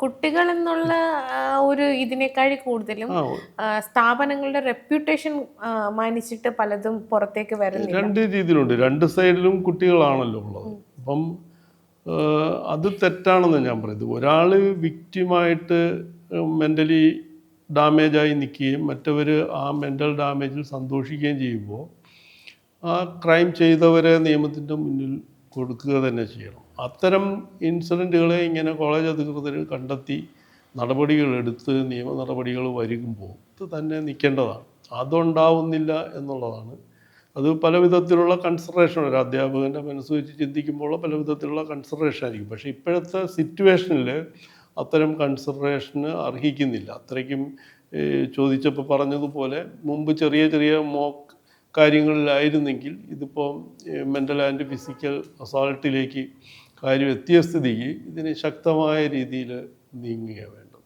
കുട്ടികൾ എന്നുള്ള ഒരു ഇതിനേക്കാൾ കൂടുതലും സ്ഥാപനങ്ങളുടെ റെപ്യൂട്ടേഷൻ മാനിച്ചിട്ട് പലതും പുറത്തേക്ക് വരുന്നില്ല. രണ്ട് രീതിയിലുണ്ട്, രണ്ട് സൈഡിലും കുട്ടികളാണല്ലോ ഉള്ളത്. അപ്പം അത് തെറ്റാണെന്ന് ഞാൻ പറയുന്നത്. ഒരാൾ വിക്റ്റിമായിട്ട് മെൻ്റലി ഡാമേജായി നിൽക്കുകയും മറ്റവർ ആ മെൻ്റൽ ഡാമേജിൽ സന്തോഷിക്കുകയും ചെയ്യുമ്പോൾ ആ ക്രൈം ചെയ്തവരെ നിയമത്തിൻ്റെ മുന്നിൽ കൊടുക്കുക തന്നെ ചെയ്യണം. അത്തരം ഇൻസിഡൻറ്റുകളെ ഇങ്ങനെ കോളേജ് അധികൃതർ കണ്ടെത്തി നടപടികളെടുത്ത് നിയമ നടപടികൾ വരുമ്പോൾ ഇത് തന്നെ നിൽക്കേണ്ടതാണ്. അതുണ്ടാവുന്നില്ല എന്നുള്ളതാണ്. അത് പല വിധത്തിലുള്ള കൺസിഡറേഷൻ, ഒരു അധ്യാപകൻ്റെ മനസ്സ് വെച്ച് ചിന്തിക്കുമ്പോൾ പല വിധത്തിലുള്ള കൺസിഡറേഷൻ ആയിരിക്കും. പക്ഷേ ഇപ്പോഴത്തെ സിറ്റുവേഷനിൽ അത്തരം കൺസിഡറേഷന് അർഹിക്കുന്നില്ല. അത്രയ്ക്കും ചോദിച്ചപ്പോൾ പറഞ്ഞതുപോലെ മുമ്പ് ചെറിയ ചെറിയ മോക്ക് കാര്യങ്ങളിലായിരുന്നെങ്കിൽ ഇതിപ്പോൾ മെൻ്റൽ ആൻഡ് ഫിസിക്കൽ അസോൾട്ടിലേക്ക് കാര്യം എത്തിയ സ്ഥിതിക്ക് ഇതിന് ശക്തമായ രീതിയിൽ നീങ്ങുക വേണ്ടത്.